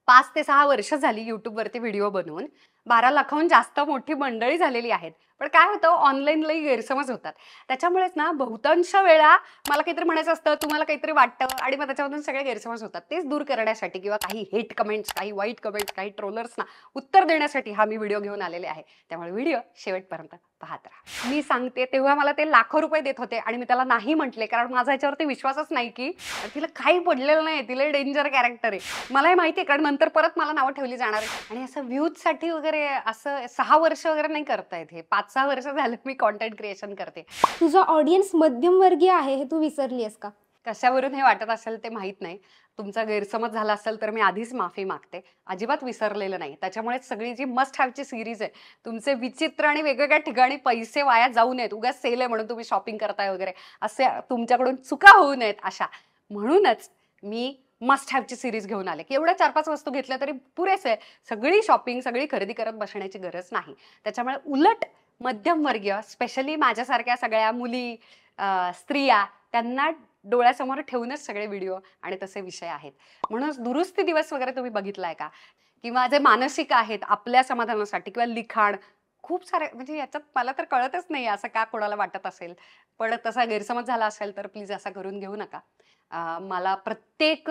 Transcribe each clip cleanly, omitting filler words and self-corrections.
5 ते 6 वर्ष झाली YouTubeवरती व्हिडिओ बनवून 12 लाखाहून जास्त मोठी मंडळी झालेली आहेत. पण काय होतं ऑनलाईन लई गैरसमज होतात. त्याच्यामुळेच ना बहुतांश वेळा मला काहीतरी म्हणायचं असतं, तुम्हाला काहीतरी वाटतं आणि मग त्याच्यामधून सगळे गैरसमज होतात. तेच दूर करण्यासाठी किंवा काही हेट कमेंट्स, काही वाईट कमेंट्स, काही ट्रोलर्सना उत्तर देण्यासाठी हा मी व्हिडिओ घेऊन आलेले आहे. त्यामुळे व्हिडिओ शेवटपर्यंत पाहत राहा. मी सांगते तेव्हा मला ते लाखो रुपये देत होते आणि मी त्याला नाही म्हटले, कारण माझा याच्यावरती विश्वासच नाही की तिला काही पडलेलं नाही, तिला डेंजर कॅरेक्टर आहे. मला हे माहिती आहे, कारण नंतर परत मला नावं ठेवली जाणार आहे. आणि असं व्ह्यूजसाठी वगैरे असं 6 वर्ष वगैरे नाही करता येत हे. 5-6 वर्ष झालं मी कंटेंट क्रिएशन करते. तुझा ऑडियन्स मध्यमवर्गीय आहे हे तू विसरलीस का? कशावरून हे वाटत असेल ते माहित नाही. तुमचा गैरसमज झाला असेल तर मी आधीच माफी मागते. अजिबात विसरलेलं नाही. त्याच्यामुळेच सगळी जी मस्ट हॅवची सीरीज आहे, तुमचे विचित्र आणि वेगवेगळ्या ठिकाणी पैसे वाया जाऊ नयेत, उगाच सेल आहे म्हणून तुम्ही शॉपिंग करताय वगैरे असे तुमच्याकडून चुका होऊ नयेत अशा, म्हणूनच मी मस्ट हॅवची सीरीज घेऊन आले की एवढ्या 4-5 वस्तू घेतल्या तरी पुरेसे आहे. सगळी शॉपिंग, सगळी खरेदी करत बसण्याची गरज नाही. त्याच्यामुळे उलट मध्यमवर्गीय, स्पेशली माझ्यासारख्या सगळ्या मुली, स्त्रिया, त्यांना डोळ्यासमोर ठेवूनच सगळे व्हिडिओ आणि तसे विषय आहेत. म्हणून दुरुस्ती दिवस वगैरे तुम्ही बघितलाय का? किंवा जे मानसिक आहेत आपल्या समाधानासाठी किंवा लिखाण, खूप सारे, म्हणजे याच्यात मला तर कळतच नाही असं का कोणाला वाटत असेल. पण तसा गैरसमज झाला असेल तर प्लीज असा करून घेऊ नका. मला प्रत्येक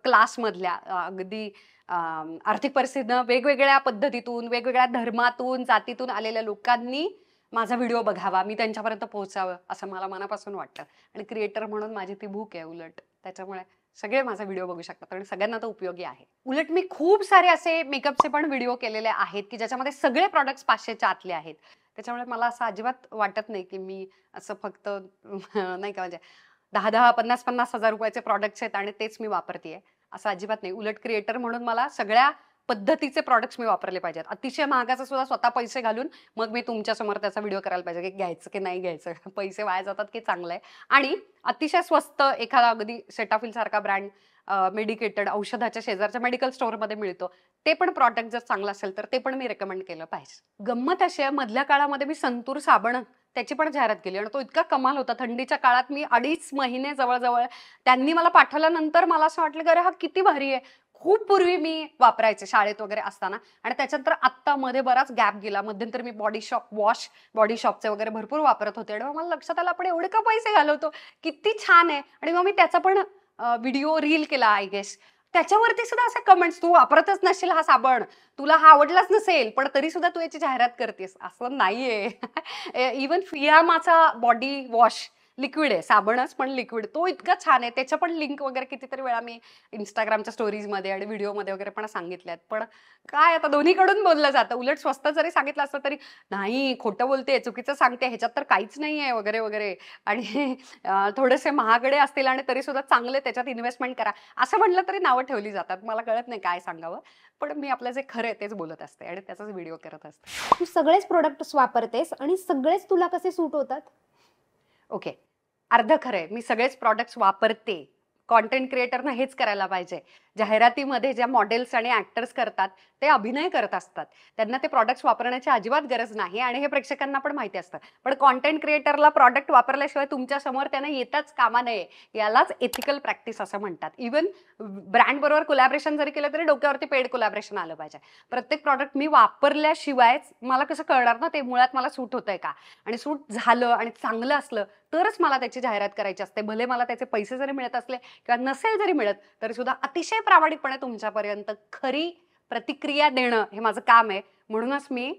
क्लासमधल्या अगदी आर्थिक परिस्थितीनं वेगवेगळ्या पद्धतीतून, वेगवेगळ्या धर्मातून, जातीतून आलेल्या लोकांनी माझा व्हिडिओ बघावा, मी त्यांच्यापर्यंत पोहोचावं असं मला मनापासून वाटतं. आणि क्रिएटर म्हणून माझी ती भूक आहे उलट. त्याच्यामुळे सगळे माझा व्हिडिओ बघू शकतात आणि सगळ्यांना तो उपयोगी आहे. उलट मी खूप सारे असे मेकअपचे पण व्हिडिओ केलेले आहेत की ज्याच्यामध्ये सगळे प्रॉडक्ट्स 500च्या आतले आहेत. त्याच्यामुळे मला असं अजिबात वाटत नाही की मी असं फक्त नाही का, म्हणजे 10-10, 50-50 हजार रुपयाचे प्रॉडक्ट्स आहेत आणि तेच मी वापरतेय असं अजिबात नाही. उलट क्रिएटर म्हणून मला सगळ्या पद्धतीचे प्रॉडक्ट्स मी वापरले पाहिजेत. अतिशय महागाचा सुद्धा स्वतः पैसे घालून मग मी तुमच्या समोर त्याचा व्हिडिओ करायला पाहिजे की घ्यायचं की नाही घ्यायचं. पैसे वाया जातात की चांगलं आहे. आणि अतिशय स्वस्त एखादा अगदी सेटाफिल सारखा ब्रँड मेडिकेटेड औषधाच्या शेजारच्या मेडिकल स्टोअरमध्ये मिळतो, ते पण प्रॉडक्ट जर चांगलं असेल तर ते पण मी रेकमेंड केलं पाहिजे. गंमत अशी आहे, मधल्या काळामध्ये मी संतूर साबण त्याची पण जाहिरात केली आणि तो इतका कमाल होता. थंडीच्या काळात मी 2.5 महिने जवळ त्यांनी मला पाठवल्यानंतर मला असं वाटलं की अरे हा किती भारी आहे. खूप पूर्वी मी वापरायचे शाळेत वगैरे असताना आणि त्याच्यानंतर आत्ता मध्ये बराच गॅप गेला. मध्यंतर मी बॉडी शॉपचे वगैरे भरपूर वापरत होते आणि मला लक्षात आलं आपण एवढे का पैसे घालवतो, किती छान आहे. आणि मग मी त्याचा पण व्हिडिओ रील केला आय गेस. त्याच्यावरती सुद्धा असे कमेंट्स, तू वापरतच नसेल हा साबण, तुला हा आवडलाच नसेल, पण तरी सुद्धा तू याची जाहिरात करतेस. असं नाहीये. इवन फियामाचा बॉडी वॉश लिक्विड आहे, साबणच पण लिक्विड, तो इतका छान आहे. त्याच्या पण लिंक वगैरे कितीतरी वेळा मी इंस्टाग्रामच्या स्टोरीजमध्ये आणि व्हिडिओमध्ये वगैरे पण सांगितल्यात. पण काय आता दोन्हीकडून बोललं जातं. उलट स्वस्त जरी सांगितलं असतं तरी नाही खोटं बोलते, चुकीचं सांगते, ह्याच्यात तर काहीच नाहीये वगैरे वगैरे. आणि थोडेसे महागडे असतील आणि तरी सुद्धा चांगले त्याच्यात इन्व्हेस्टमेंट करा असं म्हटलं तरी नावं ठेवली जातात. मला कळत नाही काय सांगावं, पण मी आपलं जे खरं आहे तेच बोलत असते आणि त्याचाच व्हिडिओ करत असते. तू सगळेच प्रोडक्ट्स वापरतेस आणि सगळेच तुला कसे सूट होतात? ओके, अर्ध खरंय, मी सगळेच प्रॉडक्ट्स वापरते. कंटेंट क्रिएटरनं हेच करायला पाहिजे. जाहिरातीमध्ये ज्या मॉडेल्स आणि ॲक्टर्स करतात ते अभिनय करत असतात. त्यांना ते प्रॉडक्ट्स वापरण्याची अजिबात गरज नाही आणि हे प्रेक्षकांना पण माहिती असतं. पण कंटेंट क्रिएटरला प्रॉडक्ट वापरल्याशिवाय तुमच्या समोर त्यांना येताच कामा नये. यालाच एथिकल प्रॅक्टिस असं म्हणतात. इव्हन ब्रँडबरोबर कोलॅबरेशन जरी केलं तरी डोक्यावरती पेड कोलॅबरेशन आलं पाहिजे. प्रत्येक प्रॉडक्ट मी वापरल्याशिवायच मला कसं कळणार ना ते मुळात मला सूट होतंय का? आणि सूट झालं आणि चांगलं असलं तरच मला त्याची जाहिरात करायची असते. भले मला त्याचे पैसे जरी मिळत असले किंवा नसेल जरी मिळत तरी सुद्धा अतिशय प्रामाणिकपणे तुमच्यापर्यंत खरी प्रतिक्रिया देणं हे माझं काम आहे. म्हणूनच मी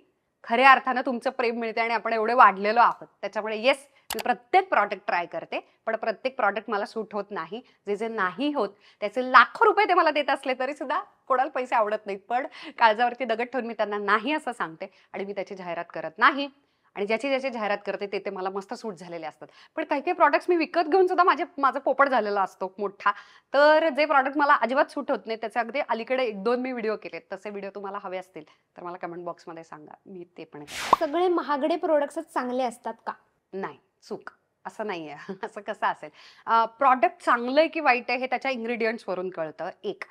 खऱ्या अर्थानं तुमचं प्रेम मिळते आणि आपण एवढे वाढलेलो आहोत. त्याच्यामुळे येस, मी प्रत्येक प्रॉडक्ट ट्राय करते, पण प्रत्येक प्रॉडक्ट मला सूट होत नाही. जे जे नाही होत त्याचे लाखो रुपये ते मला देत असले तरी सुद्धा कोणाला पैसे आवडत नाहीत. पण काळजावरती दगड ठेवून मी त्यांना नाही असं सांगते आणि मी त्याची जाहिरात करत नाही. आणि ज्याची जाहिरात करते ते मला मस्त सूट झालेले असतात. पण काही काही प्रॉडक्ट्स मी विकत घेऊन सुद्धा माझा पोपट झालेला असतो मोठा. तर जे प्रॉडक्ट मला अजिबात सूट होत नाही त्याचे अगदी अलीकडे 1-2 मी व्हिडिओ केलेत. तसे व्हिडिओ तुम्हाला हवे असतील तर मला कमेंट बॉक्समध्ये सांगा, मी ते पण करेन. सगळे महागडे प्रोडक्ट्सच चांगले असतात का? नाही, चूक. असं नाहीये. असं कसं असेल? प्रॉडक्ट चांगलं आहे की वाईट आहे हे त्याच्या इन्ग्रेडियंट्सवरून कळतं. एक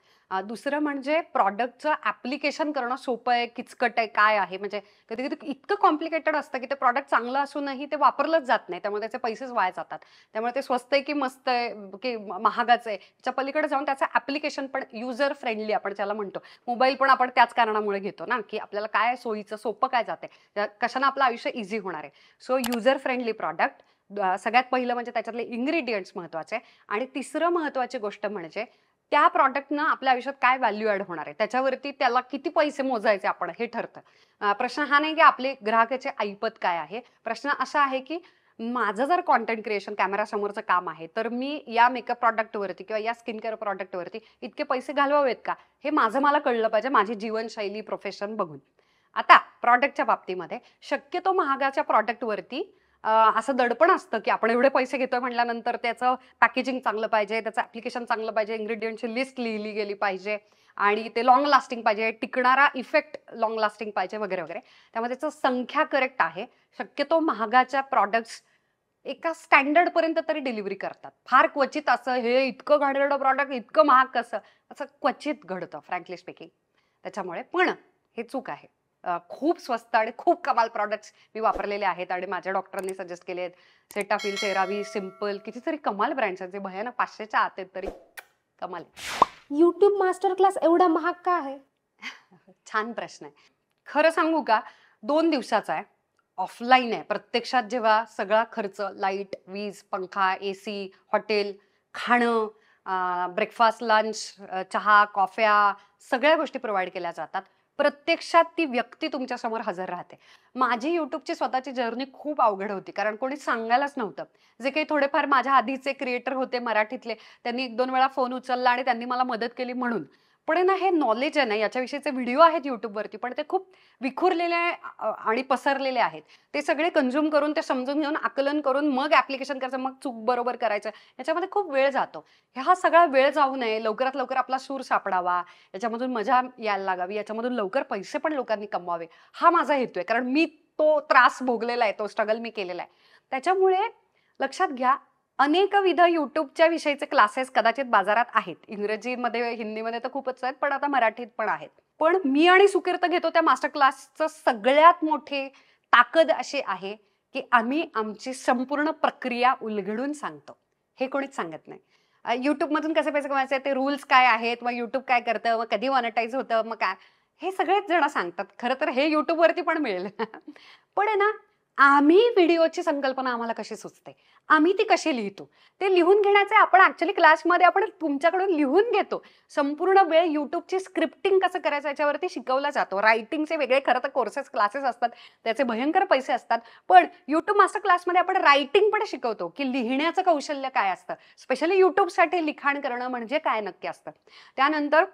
दुसरं म्हणजे प्रॉडक्टचं ॲप्लिकेशन करणं सोपं आहे, किचकट आहे, काय आहे. म्हणजे कधी-कधी इतकं कॉम्प्लिकेटेड असतं, की ते प्रॉडक्ट चांगलं असूनही ते वापरलंच जात नाही. त्यामुळे त्याचे पैसेच वाया जातात. त्यामुळे ते स्वस्त आहे की मस्त आहे, की महागाचं आहे, त्याच्या पलीकडे जाऊन त्याचं ॲप्लिकेशन पण युजर फ्रेंडली आपण त्याला म्हणतो. मोबाईल पण आपण त्याच कारणामुळे घेतो ना, की आपल्याला काय सोयीचं, सोपं काय जातंय, कशानं आपलं आयुष्य इझी होणार आहे. So user friendly product. सगळ्यात पहिलं म्हणजे त्याच्यातले इन्ग्रेडियंट्स महत्त्वाचे आणि तिसरं महत्त्वाची गोष्ट म्हणजे त्या प्रॉडक्टनं आपल्या आयुष्यात काय व्हॅल्यू ॲड होणार आहे, त्याच्यावरती त्याला किती पैसे मोजायचे आपण हे ठरतं. प्रश्न हा नाही की आपले ग्राहकाचे ऐपत काय आहे. प्रश्न असा आहे की माझं जर कॉन्टेंट क्रिएशन कॅमेरासमोरचं काम आहे, तर मी या मेकअप प्रॉडक्टवरती किंवा या स्किन केअर प्रॉडक्टवरती इतके पैसे घालवावेत का? हे माझं मला कळलं पाहिजे, माझी जीवनशैली, प्रोफेशन बघून. आता प्रॉडक्टच्या बाबतीमध्ये शक्यतो महागाच्या प्रॉडक्टवरती असं दडपण असतं, की आपण एवढे पैसे घेतोय म्हटल्यानंतर त्याचं पॅकेजिंग चांगलं पाहिजे, त्याचं ॲप्लिकेशन चांगलं पाहिजे, इन्ग्रेडियंटची लिस्ट लिहिली गेली पाहिजे आणि ते लाँग लास्टिंग पाहिजे, टिकणारा इफेक्ट लाँग लास्टिंग पाहिजे वगैरे, वगैरे. त्यामुळे त्याचं संख्या करेक्ट आहे. शक्यतो महागाच्या प्रॉडक्ट्स एका स्टँडर्डपर्यंत तरी डिलिव्हरी करतात. फार क्वचित असं हे इतकं घाणेरडं प्रॉडक्ट इतकं महाग कसं? असं क्वचित घडतं फ्रँकली स्पीकिंग. त्याच्यामुळे पण हे चूक आहे. खूप स्वस्त आणि खूप कमाल प्रॉडक्ट्स मी वापरलेले आहेत आणि माझ्या डॉक्टरांनी सजेस्ट केले आहेत. सेटाफिल, सेरावी, सिंपल कितीतरी कमाल ब्रँड्स आहेत जे भयानक 500च्या आत आहेत तरी कमाल आहे. YouTube मास्टर क्लास एवढा महाग का आहे? छान प्रश्न आहे. खरं सांगू का? 2 दिवसाचा आहे. ऑफलाईन आहे. प्रत्यक्षात जेव्हा सगळा खर्च लाईट, वीज, पंखा, एसी, हॉटेल, खाणं, ब्रेकफास्ट, लंच, चहा, कॉफ्या सगळ्या गोष्टी प्रोव्हाईड केल्या जातात. प्रत्यक्षात ती व्यक्ती तुमच्यासमोर हजर राहते. माझी YouTubeची स्वतःची जर्नी खूप अवघड होती. कारण कोणी सांगायलाच नव्हतं. जे काही थोडेफार माझ्या आधीचे क्रिएटर होते मराठीतले, त्यांनी 1-2 वेळा फोन उचलला आणि त्यांनी मला मदत केली म्हणून. पण आहे ना, हे नॉलेज आहे ना, याच्याविषयीचे व्हिडिओ आहेत YouTubeवरती, पण ते खूप विखुरलेले आणि पसरलेले आहेत. ते सगळे कंझ्युम करून, ते समजून घेऊन, आकलन करून मग ॲप्लिकेशन करायचं, मग चूक बरोबर करायचं. याच्यामध्ये खूप वेळ जातो. हा सगळा वेळ जाऊ नये, लवकरात लवकर आपला सूर सापडावा, याच्यामधून मजा यायला लागावी, याच्यामधून लवकर पैसे पण लोकांनी कमवावे, हा माझा हेतू आहे. कारण मी तो त्रास भोगलेला आहे, तो स्ट्रगल मी केलेला आहे. त्याच्यामुळे लक्षात घ्या, अनेकविध YouTubeच्या विषयीचे क्लासेस कदाचित बाजारात आहेत. इंग्रजीमध्ये, हिंदीमध्ये तर खूपच आहेत, पण आता मराठीत पण आहेत. पण मी आणि सुकीर्त घेतो त्या मास्टर क्लासचं सगळ्यात मोठी ताकद अशी आहे, की आम्ही आमची संपूर्ण प्रक्रिया उलगडून सांगतो. हे कोणीच सांगत नाही. YouTubeमधून कसे पैसे कमवायचे, ते रूल्स काय आहेत, मग YouTube काय करतं, मग कधी मॉनिटाईज होतं, मग काय, हे सगळेच जण सांगतात. खरं तर हे YouTubeवरती पण मिळेल. पण आहे ना, आम्ही व्हिडिओची संकल्पना आम्हाला कशी सुचते, आम्ही ती कशी लिहितो, ते लिहून घेण्याचे आपण ॲक्च्युअली क्लासमध्ये आपण तुमच्याकडून लिहून घेतो. संपूर्ण वेळ YouTubeची स्क्रिप्टिंग कसं करायचं याच्यावरती शिकवला जातो. रायटिंगचे वेगळे खरं तर कोर्सेस, क्लासेस असतात, त्याचे भयंकर पैसे असतात. पण YouTube मास्टर क्लासमध्ये आपण रायटिंग पण शिकवतो, की लिहिण्याचं कौशल्य काय असतं. स्पेशली YouTubeसाठी लिखाण करणं म्हणजे काय नक्की असतं. त्यानंतर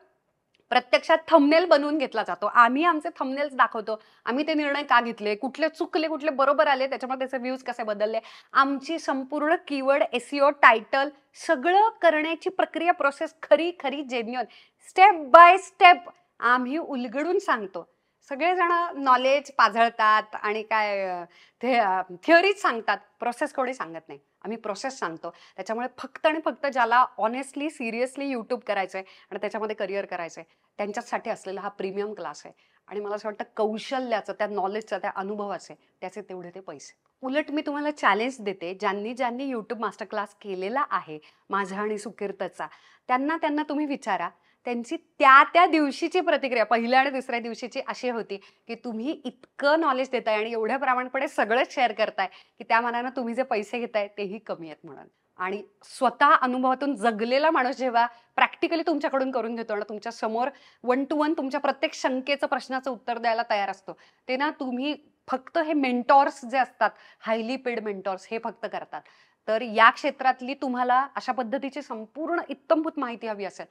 प्रत्यक्षात थंबनेल बनवून घेतला जातो. आम्ही आमचे थंबनेल्स दाखवतो. आम्ही ते निर्णय का घेतले, कुठले चुकले, कुठले बरोबर आले, त्याच्यामुळे त्याचे व्ह्यूज कसे बदलले. आमची संपूर्ण कीवर्ड, SEO, टायटल सगळं करण्याची प्रक्रिया, प्रोसेस खरी जेन्युइन स्टेप बाय स्टेप आम्ही उलगडून सांगतो. सगळेजण नॉलेज पाझळतात आणि काय ते थिअरीज सांगतात, प्रोसेस कोणी सांगत नाही. आम्ही प्रोसेस सांगतो. त्याच्यामुळे फक्त आणि फक्त ज्याला ऑनेस्टली, सिरियसली YouTube करायचंय आणि त्याच्यामध्ये करिअर करायचंय, त्यांच्यासाठी असलेला हा प्रीमियम क्लास आहे. आणि मला असं वाटतं कौशल्याचं, त्या नॉलेजचं, त्या अनुभवाचे त्याचे तेवढे ते पैसे. उलट मी तुम्हाला चॅलेंज देते, ज्यांनी YouTube मास्टर क्लास केलेला आहे, माझा आणि सुकीर्तचा, त्यांना तुम्ही विचारा, त्यांची त्या दिवशीची प्रतिक्रिया, पहिल्या आणि दुसऱ्या दिवशीची अशी होती, की तुम्ही इतकं नॉलेज देताय आणि एवढ्या प्रामाणिकपणे सगळंच शेअर करताय, की त्या मानानं तुम्ही जे पैसे घेताय तेही कमी आहेत म्हणून. आणि स्वतः अनुभवातून जगलेला माणूस जेव्हा प्रॅक्टिकली तुमच्याकडून करून घेतो आणि तुमच्या समोर 1 to 1 तुमच्या प्रत्येक शंकेचं, प्रश्नाचं उत्तर द्यायला तयार असतो, ते ना तुम्ही फक्त हे मेंटॉर्स जे असतात, हायली पेड मेंटॉर्स, हे फक्त करतात. तर या क्षेत्रातली तुम्हाला अशा पद्धतीची संपूर्ण इत्तमभूत माहिती हवी असेल,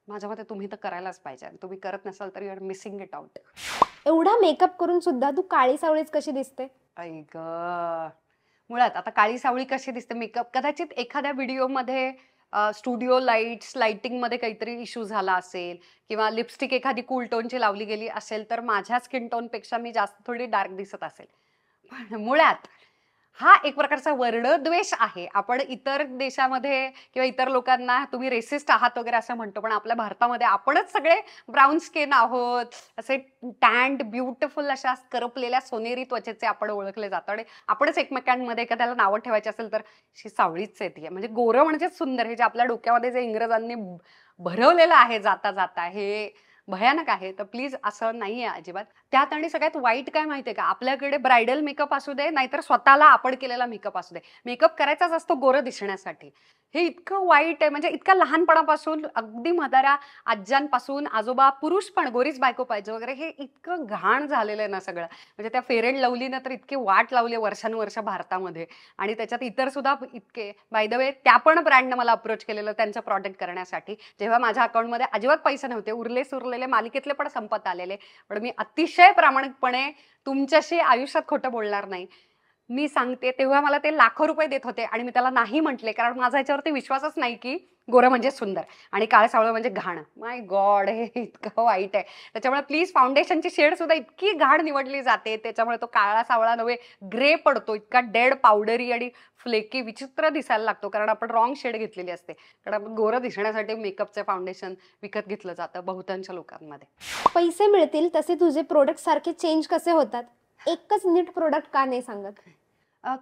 माझ्या मते तुम्ही तर करायलाच पाहिजे. आणि तुम्ही करत नसाल तर you are missing it out. एवढा मेकअप करून सुद्धा तू काळी सावळीच कशी दिसते? आई गं! मुळात आता काळी सावळी कशी दिसते, मेकअप कदाचित एखाद्या व्हिडिओमध्ये स्टुडिओ लाईट्स, लाइटिंगमध्ये काहीतरी इश्यू झाला असेल किंवा लिपस्टिक एखादी कूल टोनची लावली गेली असेल, तर माझ्या स्किन टोनपेक्षा मी जास्त थोडी डार्क दिसत असेल. पण मुळात हा एक प्रकारचा वर्णद्वेष आहे. आपण इतर देशामध्ये किंवा इतर लोकांना तुम्ही रेसिस्ट आहात वगैरे असं म्हणतो, पण आपल्या भारतामध्ये आपणच सगळे ब्राऊन स्किन आहोत, असे टॅन्ड ब्युटिफुल अशा करपलेल्या सोनेरी त्वचेचे आपण ओळखले जातो आणि आपणच एकमेकांमध्ये एखाद्याला नावं ठेवायची असेल तर शी सावळीच आहे ती. म्हणजे गोरं म्हणजेच सुंदर, हे जे आपल्या डोक्यामध्ये जे इंग्रजांनी भरवलेलं आहे जाता जाता, हे भयानक आहे. तर प्लीज असं नाहीये अजिबात. त्यात आणि सगळ्यात वाईट काय माहितीये का, आपल्याकडे ब्रायडल मेकअप असू दे नाहीतर स्वतःला आपण केलेला मेकअप असू दे, मेकअप करायचाच असतो गोरं दिसण्यासाठी. हे इतकं वाईट आहे, म्हणजे इतक्या लहानपणापासून अगदी म्हाताऱ्या आज्यांपासून आजोबा, पुरुष पण गोरीच बायको पाहिजे वगैरे, हे इतकं घाण झालेलं आहे ना सगळं. म्हणजे त्या फेअर अँड लव्हलीनं तर इतकी वाट लावली वर्षानुवर्ष भारतामध्ये, आणि त्याच्यात इतर सुद्धा इतके, बाय द वे त्या पण ब्रँडनं मला अप्रोच केलेलं त्यांचं प्रॉडक्ट करण्यासाठी, जेव्हा माझ्या अकाउंटमध्ये अजिबात पैसे नव्हते, उरले सुरलेले मालिकेतले पण संपत आलेले. पण मी अतिशय प्रामाणिकपणे तुमच्याशी आयुष्यात खोटं बोलणार नाही, मी सांगते, तेव्हा मला ते लाखो रुपये देत होते आणि मी त्याला नाही म्हटले, कारण माझा याच्यावरती विश्वासच नाही की गोरं म्हणजे सुंदर आणि काळं सावळं म्हणजे घाण. माय गॉड, हे इतकं वाईट आहे. त्याच्यामुळे प्लीज फाउंडेशनची शेड सुद्धा इतकी घाण निवडली जाते, त्याच्यामुळे तो काळा सावळा नव्हे ग्रे पडतो, इतका डेड पावडरी आणि फ्लेकी विचित्र दिसायला लागतो, कारण आपण रॉंग शेड घेतलेली असते. कारण आपण गोरं दिसण्यासाठी मेकअपचं फाउंडेशन विकत घेतलं जातं बहुतांश लोकांमध्ये. पैसे मिळतील तसे तुझे प्रोडक्ट सारखे चेंज कसे होतात? एकच नीट प्रोडक्ट का नाही सांगत?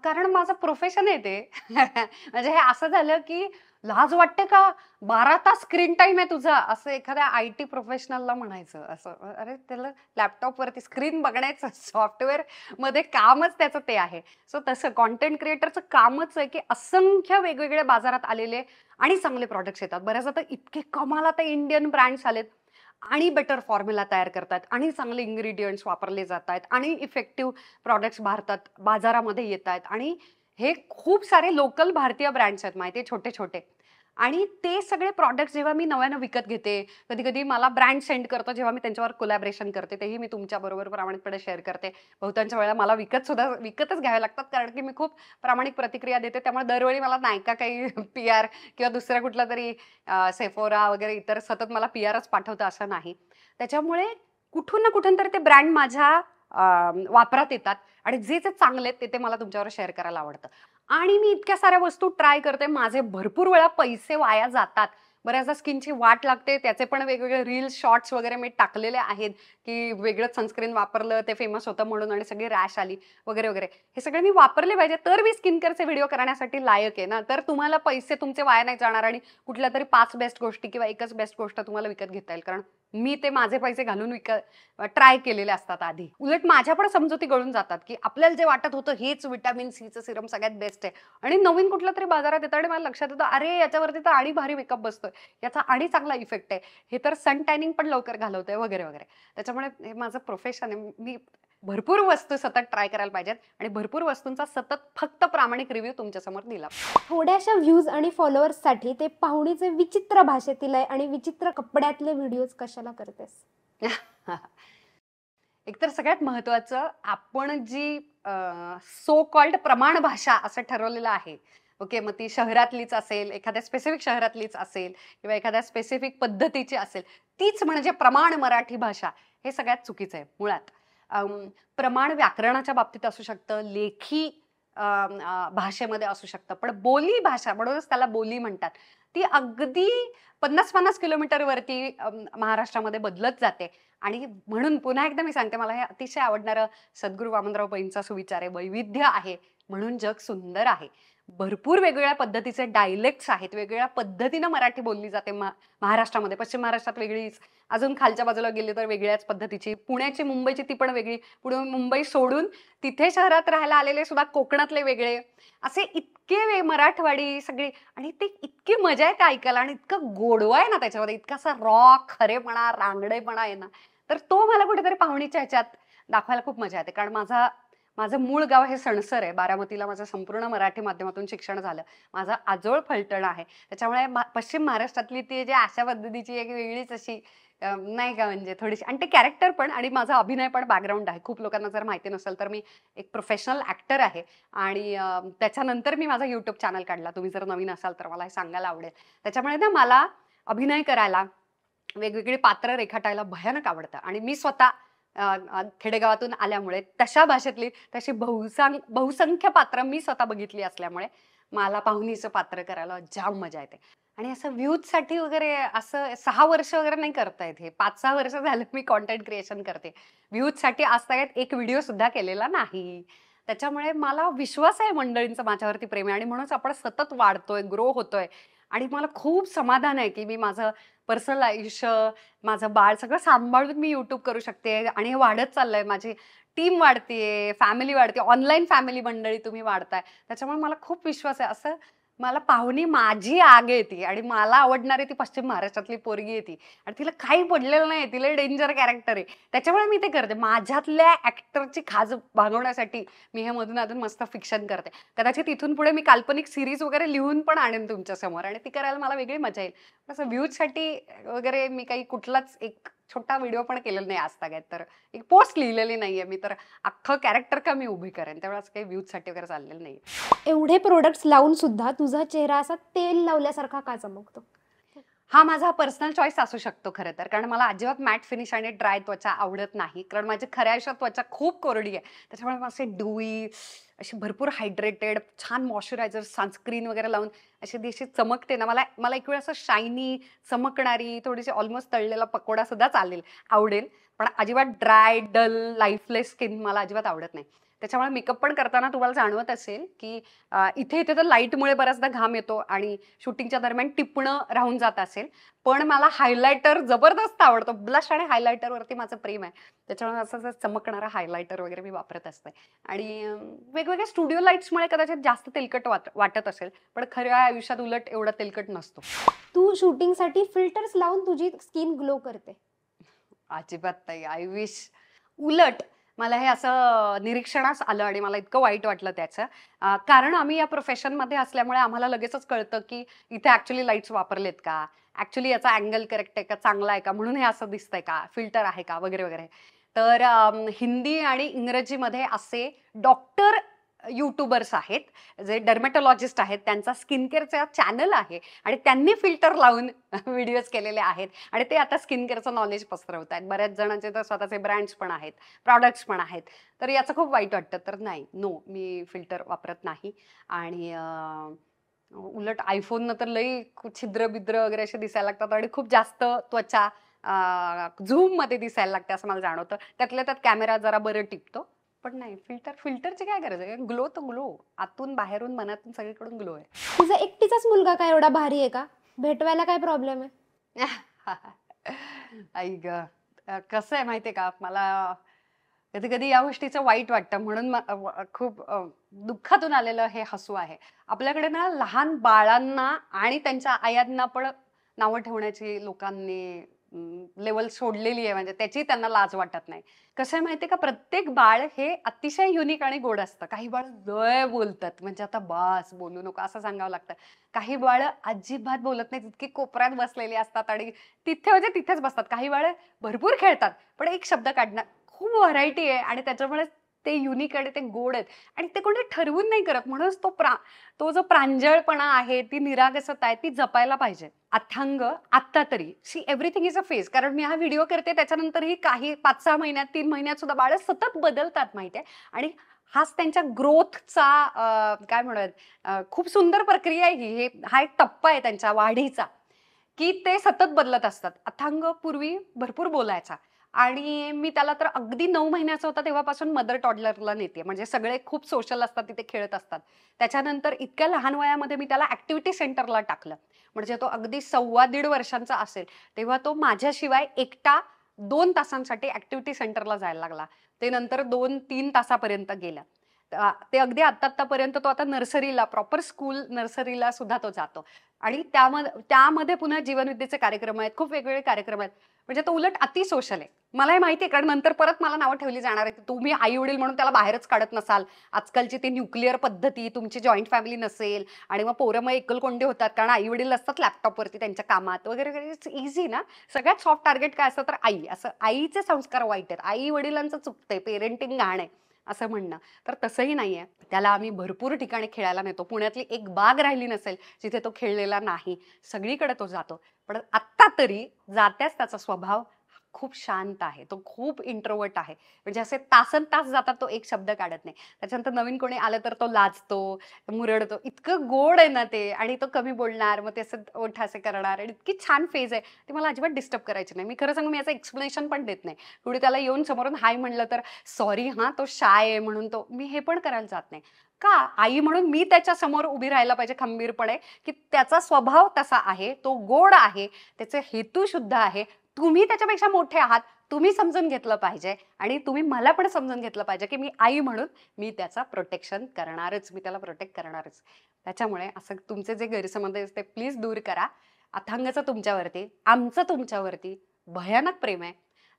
कारण माझं प्रोफेशन आहे ते. म्हणजे हे असं झालं की लाज वाटते का, 12 तास स्क्रीन टाइम आहे तुझा, असं एखाद्या IT प्रोफेशनलला म्हणायचं. असं अरे त्याला लॅपटॉपवरती स्क्रीन बघण्याचं सॉफ्टवेअर मध्ये कामच त्याचं ते आहे. सो तसं कॉन्टेंट क्रिएटरचं कामच आहे की असंख्य वेगवेगळ्या बाजारात आलेले आणि चांगले प्रॉडक्ट्स येतात. बऱ्याचदा तर इतके कमाल आता इंडियन ब्रँड्स आलेत आणि बेटर फॉर्म्युला तयार करतात आणि चांगले इन्ग्रेडियंट्स वापरले जात आहेत आणि इफेक्टिव्ह प्रॉडक्ट्स भारतात बाजारामध्ये येत आहेत, आणि हे खूप सारे लोकल भारतीय ब्रँड्स आहेत माहिती आहे, छोटे छोटे. आणि ते सगळे प्रॉडक्ट्स जेव्हा मी नव्यानं विकत घेते, कधी कधी मला ब्रँड सेंड करतो जेव्हा मी त्यांच्यावर कोलॅबरेशन करते, तेही मी तुमच्या बरोबर प्रामाणिकपणे शेअर करते. बहुतांच्या वेळेला मला विकतच घ्यावे लागतात, कारण की मी खूप प्रामाणिक प्रतिक्रिया देते. त्यामुळे दरवेळी मला नाही का काही PR किंवा दुसऱ्या कुठला तरी सेफोरा वगैरे इतर सतत मला PRच पाठवतं असं नाही. त्याच्यामुळे कुठून ना कुठून तरी ते ब्रँड माझ्या वापरात येतात, आणि जे जे चांगले आहेत ते मला तुमच्यावर शेअर करायला आवडतं. आणि मी इतक्या साऱ्या वस्तू ट्राय करते, माझे भरपूर वेळा पैसे वाया जातात. बऱ्याचदा स्किनची वाट लागते, त्याचे पण वेगवेगळे रील्स शॉर्ट्स वगैरे मी टाकलेले आहेत, की वेगळंच सनस्क्रीन वापरलं, ते फेमस होतं म्हणून आणि सगळी रॅश आली वगैरे वगैरे. हे सगळे मी वापरले पाहिजे तर मी स्किन केअरचे व्हिडिओ करण्यासाठी लायक आहे ना. तर तुम्हाला पैसे तुमचे वाया नाही जाणार आणि कुठल्या तरी 5 बेस्ट गोष्टी किंवा एकच बेस्ट गोष्ट तुम्हाला विकत घेता येईल, कारण मी ते माझे पैसे घालून ट्राय केलेले असतात आधी. उलट माझ्या पण समजुती गळून जातात, की आपल्याला जे वाटत होतं हेच व्हिटॅमिन सीचं सिरम सगळ्यात बेस्ट आहे, आणि नवीन कुठलं तरी बाजारात येतं आणि मला लक्षात येतं अरे याच्यावरती तर आणि भारी मेकअप बसतोय, याचा आणि चांगला इफेक्ट आहे, हे तर सन टॅनिंग पण लवकर घालवतंय वगैरे वगैरे. त्याच्यामुळे हे माझं प्रोफेशन आहे. मी भरपूर वस्तू सतत ट्राय करायला पाहिजेत आणि भरपूर वस्तूंचा सतत फक्त प्रामाणिक रिव्ह्यू तुमच्यासमोर दिला. थोड्याशा व्ह्यूज आणि फॉलोअर्ससाठी ते पाहुणीचे विचित्र भाषेतील आहे आणि विचित्र कपड्यातले व्हिडिओज कशाला करतेस? एकतर सगळ्यात महत्वाचं, आपण जी सो कॉल्ड प्रमाण भाषा असं ठरवलेलं आहे, ओके, मग ती शहरातलीच असेल, एखाद्या स्पेसिफिक शहरातलीच असेल किंवा एखाद्या स्पेसिफिक पद्धतीची असेल, तीच म्हणजे प्रमाण मराठी भाषा, हे सगळ्यात चुकीचं आहे मुळात. प्रमाण व्याकरणाच्या बाबतीत असू शकतं, लेखी भाषेमध्ये असू शकतं, पण बोली भाषा, म्हणूनच त्याला बोली म्हणतात, ती अगदी 50-50 किलोमीटरवरती महाराष्ट्रामध्ये बदलत जाते. आणि म्हणून पुन्हा एकदा मी सांगते, मला हे अतिशय आवडणारं सद्गुरू वामनराव पैंचा सुविचार आहे, वैविध्य आहे म्हणून जग सुंदर आहे. भरपूर वेगवेगळ्या पद्धतीचे डायलेक्ट्स आहेत, वेगवेगळ्या पद्धतीनं मराठी बोलली जाते महाराष्ट्रामध्ये. पश्चिम महाराष्ट्रात वेगळीच, अजून खालच्या बाजूला गेली तर वेगळ्याच पद्धतीची, पुण्याची मुंबईची ती पण वेगळी, पुढे मुंबई सोडून तिथे शहरात राहायला आलेले सुद्धा कोकणातले वेगळे, असे इतके मराठवाडी सगळी, आणि ते इतकी मजा आहे ते ऐकायला, आणि इतकं गोडवा आहे ना त्याच्यामध्ये, इतका असा रॉ खरेपणा, रांगडेपणा आहे ना. तर तो मला कुठेतरी पाहुणीच्या ह्याच्यात दाखवायला खूप मजा येते, कारण माझं मूळ गाव हे सणसर आहे. बारामतीला माझं संपूर्ण मराठी माध्यमातून शिक्षण झालं. माझा आजोळ फलटण आहे. त्याच्यामुळे पश्चिम महाराष्ट्रातली ती जी अशा पद्धतीची एक वेगळीच अशी नाही का, म्हणजे थोडीशी, आणि ते कॅरेक्टर पण आणि माझा अभिनय पण बॅकग्राऊंड आहे. खूप लोकांना जर माहिती नसेल तर मी एक प्रोफेशनल ऍक्टर आहे, आणि त्याच्यानंतर मी माझा YouTube चॅनल काढला. तुम्ही जर नवीन असाल तर मला हे सांगायला आवडेल. त्याच्यामुळे ना मला अभिनय करायला, वेगवेगळी पात्र रेखाटायला भयानक आवडतं, आणि मी स्वतः खेडेगावातून आल्यामुळे तशा भाषेतली तशी बहुसंख्य पात्र मी स्वतः बघितली असल्यामुळे मला पाहुणीचं पात्र करायला जाम मजा येते. आणि असं व्ह्यूजसाठी वगैरे असं 6 वर्ष वगैरे नाही करता येत हे. 5-6 वर्ष झालं मी कंटेंट क्रिएशन करते. व्ह्यूजसाठी आजतागत एक व्हिडिओ सुद्धा केलेला नाही. त्याच्यामुळे मला विश्वास आहे मंडळींचा माझ्यावरती प्रेम आहे आणि म्हणूनच आपण सतत वाढतोय, ग्रो होतोय आणि मला खूप समाधान आहे, की मी माझं पर्सनल आयुष्य, माझं बाळ सगळं सांभाळून मी YouTube करू शकते आणि हे वाढत चाललंय. माझी टीम वाढतीये, फॅमिली वाढते, ऑनलाईन फॅमिली मंडळी तुम्ही वाढताय. त्याच्यामुळे मला खूप विश्वास आहे. असं मला पाहुणी माझी आग आहे ती आणि मला आवडणारी ती पश्चिम महाराष्ट्रातली पोरगी आहे ती आणि तिला काही पडलेलं नाही. तिला डेंजर कॅरेक्टर आहे. त्याच्यामुळे मी ते करते. माझ्यातल्या ॲक्टरची खाज भागवण्यासाठी मी हे मधून अधून मस्त फिक्शन करते. कदाचित इथून पुढे मी काल्पनिक सिरीज वगैरे लिहून पण आणेन तुमच्या समोर आणि ती करायला मला वेगळी मजा येईल. असं व्ह्यूजसाठी वगैरे मी काही कुठलाच एक छोटा व्हिडिओ पण केलेला नाही आजतागत. तर एक पोस्ट लिहिलेली नाहीये मी. तर अख्खं कॅरेक्टर का मी उभी करेन. त्यामुळे असं काही व्ह्यूजसाठी वगैरे चाललेलं नाही. एवढे प्रोडक्ट्स लावून सुद्धा तुझा चेहरा असा तेल लावल्यासारखा का चमकतो? हा माझा पर्सनल चॉईस असू शकतो खरं तर. कारण मला अजिबात मॅट फिनिश आणि ड्राय त्वचा आवडत नाही. कारण माझी खऱ्या आयुष्यात त्वचा खूप कोरडी आहे. त्याच्यामुळे मला असे डुई, अशी भरपूर हायड्रेटेड, छान मॉइश्चरायझर, सनस्क्रीन वगैरे लावून अशी ती अशी चमकते ना, मला मला एक वेळ असं शायनी, चमकणारी, थोडीशी ऑलमोस्ट तळलेला पकोडा सुद्धा चालेल, आवडेल. पण अजिबात ड्राय, डल, लाईफलेस स्किन मला अजिबात आवडत नाही. त्याच्यामुळे मेकअप पण करताना तुम्हाला जाणवत असेल, की इथे इथे तर लाईटमुळे बराचदा घाम येतो आणि शूटिंगच्या दरम्यान टिपणं राहून जात असेल. पण मला हायलायटर जबरदस्त आवडतो. ब्लश आणि हायलायटरवरती माझं प्रेम आहे. त्याच्यामुळे असं असं चमकणारा हायलायटर वगैरे मी वापरत असते. आणि वेगवेगळ्या स्टुडिओ लाईट्समुळे कदाचित जास्त तेलकट वाटत असेल. पण खऱ्या आयुष्यात उलट एवढा तेलकट नसतो. तू शूटिंगसाठी फिल्टर्स लावून तुझी स्किन ग्लो करते. अजिबात नाही. I wish. उलट मला हे असं निरीक्षणास आलं आणि मला इतकं वाईट वाटलं त्याचं. कारण आम्ही या प्रोफेशनमध्ये असल्यामुळे आम्हाला लगेचच कळतं, की इथे ॲक्च्युअली लाईट्स वापरलेत का? ॲक्च्युअली याचा अँगल करेक्ट आहे का? चांगला आहे का? म्हणून हे असं दिसतंय का? फिल्टर आहे का? वगैरे, वगैरे. तर हिंदी आणि इंग्रजीमध्ये असे डॉक्टर यूट्यूबर्स आहेत, जे डर्मेटॉलॉजिस्ट आहेत. त्यांचा स्किन केअरचा चॅनल आहे आणि त्यांनी फिल्टर लावून व्हिडिओज केलेले आहेत आणि ते आता स्किन केअरचं नॉलेज पसरवत आहेत. बऱ्याच जणांचे तर स्वतःचे ब्रँड्स पण आहेत, प्रॉडक्ट्स पण आहेत. तर याचं खूप वाईट वाटतं. तर नाही, नो, मी फिल्टर वापरत नाही. आणि उलट आयफोननं तर लई छिद्र-बिद्र वगैरे असे दिसायला लागतात आणि खूप जास्त त्वचा झूममध्ये दिसायला लागते असं मला जाणवतं. त्यातल्या त्यात कॅमेरा जरा बरं टिकतो. पण नाही, फिल्टरची काय गरज आहे? ग्लो तो ग्लो. आतून, बाहेरून, मनातून सगळीकडून ग्लो आहे. तुझा एकटीचाच मुलगा काय एवढा भारी आहे का? भेटवायला काय प्रॉब्लेम आहे? आई ग, कसं आहे माहितीये का, मला कधी कधी या गोष्टीचं वाईट वाटतं. म्हणून खूप दुःखातून आलेलं हे हसू आहे. आपल्याकडे ना लहान बाळांना आणि त्यांच्या आयांना पण नावं ठेवण्याची लोकांनी लेवल सोडलेली आहे. म्हणजे त्याची त्यांना लाज वाटत नाही. कसं आहे माहितीये का, प्रत्येक बाळ हे अतिशय युनिक आणि गोड असतं. काही बाळ लय बोलतात, म्हणजे आता बास बोलू नको असं सांगावं लागतं. काही बाळ अजिबात बोलत नाही, तितकी कोपऱ्यात बसलेली असतात आणि तिथे म्हणजे तिथेच बसतात. काही बाळ भरपूर खेळतात पण एक शब्द काढणार. खूप व्हरायटी आहे आणि त्याच्यामुळे ते युनिक आणि ते गोड आहेत आणि ते कोणी ठरवून नाही करत. म्हणूनच तो जो प्रांजळपणा आहे, ती निरागसता आहे, ती जपायला पाहिजे. अथांग आत्ता तरी see everything is a phase. कारण मी हा व्हिडिओ करते त्याच्यानंतरही काही 5-6 महिन्यात, 3 महिन्यात सुद्धा बाळ सतत बदलतात माहितीये. आणि हाच त्यांच्या ग्रोथचा काय म्हणूयात, खूप सुंदर प्रक्रिया आहे ही. हा एक टप्पा आहे त्यांच्या वाढीचा, की ते सतत बदलत असतात. अथांग पूर्वी भरपूर बोलायचा आणि मी त्याला तर अगदी 9 महिन्याचा होता तेव्हापासून मदर टॉडलरला नेते. म्हणजे सगळे खूप सोशल असतात, तिथे खेळत असतात. त्याच्यानंतर इतक्या लहान वयामध्ये मी त्याला ऍक्टिव्हिटी सेंटरला टाकलं. म्हणजे तो अगदी 1.25-1.5 वर्षांचा असेल तेव्हा तो माझ्याशिवाय एकटा 2 तासांसाठी ऍक्टिव्हिटी सेंटरला जायला लागला. ते नंतर 2-3 तासापर्यंत गेला. ते अगदी आत्तापर्यंत तो आता नर्सरीला, प्रॉपर स्कूल नर्सरीला सुद्धा तो जातो. आणि त्यामध्ये पुन्हा जीवनविद्येचे कार्यक्रम आहेत, खूप वेगवेगळे कार्यक्रम आहेत. म्हणजे तो उलट अति सोशल आहे. मला हे माहिती आहे, कारण नंतर परत मला नावं ठेवली जाणार आहे, तुम्ही आई वडील म्हणून त्याला बाहेरच काढत नसाल. आजकालची ती न्यूक्लिअर पद्धती, तुमची जॉईंट फॅमिली नसेल आणि मग पोरं मग एकलकोंडे होतात कारण आई वडील असतात लॅपटॉपवरती त्यांच्या कामात वगैरे वगैरे. इट्स इझी ना. सगळ्यात सॉफ्ट टार्गेट काय असतं तर आई. असं आईचे संस्कार वाईट आहेत, आई वडिलांचं चुकतंय, पेरेंटिंग घाण आहे असं म्हणणं. तर तसंही नाहीये. त्याला आम्ही भरपूर ठिकाणी खेळायला नेतो. पुण्यातली एक बाग राहिली नसेल जिथे तो खेळलेला नाही. सगळीकडे तो जातो. पण आत्ता तरी जात्याच त्याचा स्वभाव खूप शांत आहे, तो खूप इंट्रोवर्ट आहे. म्हणजे असे तासन तास जातात तो एक शब्द काढत नाही. त्याच्यानंतर नवीन कोणी आलं तर तो लाजतो, मुरडतो. इतकं गोड आहे ना ते आणि तो कमी बोलणार, मग ते असं ओठ असे करणार आणि इतकी छान फेज आहे. ती मला अजिबात डिस्टर्ब करायची नाही. मी खरं सांगू मी याचं एक्सप्लेनेशन पण देत नाही. कुणी त्याला येऊन समोरून हाय म्हणलं तर सॉरी हां, तो शाय आहे म्हणून तो मी हे पण करायला जात नाही. का? आई म्हणून मी त्याच्या समोर उभी राहायला पाहिजे खंबीरपणे, की त्याचा स्वभाव तसा आहे, तो गोड आहे, त्याचे हेतू शुद्ध आहे. तुम्ही त्याच्यापेक्षा मोठे आहात. तुम्ही समजून घेतलं पाहिजे आणि तुम्ही मला पण समजून घेतलं पाहिजे, की मी आई म्हणून मी त्याचा प्रोटेक्शन करणारच. मी त्याला प्रोटेक्ट करणारच. त्याच्यामुळे असं तुमचे जे गैरसमज आहेत ते प्लीज दूर करा. अथांगचं तुमच्यावरती, आमचं तुमच्यावरती भयानक प्रेम आहे.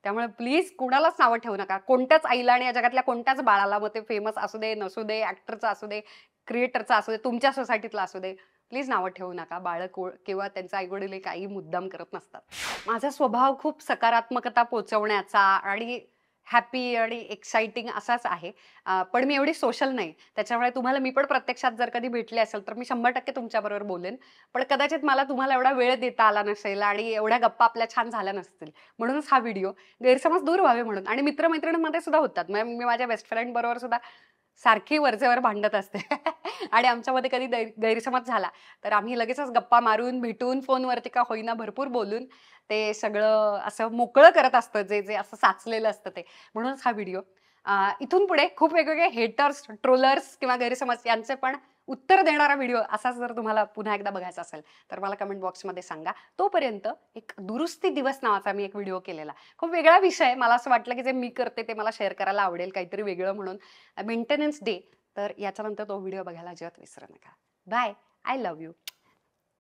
त्यामुळे प्लीज कुणालाच नावं ठेवू नका. कोणत्याच आईला आणि या जगातल्या कोणत्याच बाळाला, मग ते फेमस असू दे, नसू दे, ॲक्टरचा असू दे, क्रिएटरचा असू दे, तुमच्या सोसायटीतला असू दे, प्लीज नावं ठेवू नका. बाळं किंवा त्यांचे आई-वडील हे काही मुद्दाम करत नसतात. माझा स्वभाव खूप सकारात्मकता पोहोचवण्याचा आणि हॅपी आणि एक्साइटिंग असाच आहे. पण मी एवढी सोशल नाही. त्याच्यामुळे तुम्हाला मी पण प्रत्यक्षात जर कधी भेटले असेल, तर मी 100% तुमच्याबरोबर बोलेन. पण कदाचित मला तुम्हाला एवढा वेळ देता आला नसेल आणि एवढ्या गप्पा आपल्या छान झाल्या नसतील. म्हणूनच हा व्हिडिओ गैरसमज दूर व्हावे म्हणून आणि मित्र-मैत्रिणींमध्ये सुद्धा होतात. म्हणजे मी माझ्या बेस्ट फ्रेंड बरोबर सुद्धा सारखी वरचेवर भांडत असते आणि आमच्यामध्ये कधी गैरसमज झाला, तर आम्ही लगेचच गप्पा मारून, भेटून, फोनवरती का होईना भरपूर बोलून ते सगळं असं मोकळं करत असतं, जे जे असं साचलेलं असतं ते. म्हणूनच हा व्हिडिओ. इथून पुढे खूप वेगवेगळे हेटर्स, ट्रोलर्स किंवा गैरसमज यांचे पण उत्तर देणारा व्हिडिओ असाच जर तुम्हाला पुन्हा एकदा बघायचा असेल, तर मला कमेंट बॉक्समध्ये सांगा. तोपर्यंत एक दुरुस्ती दिवस नावाचा मी एक व्हिडिओ केलेला. खूप वेगळा विषय. मला असं वाटलं, की जे मी करते ते मला शेअर करायला आवडेल, काहीतरी वेगळं म्हणून. Maintenance day. तर याच्यानंतर तो व्हिडिओ बघायला अजिबात विसरू नका. बाय. I love you.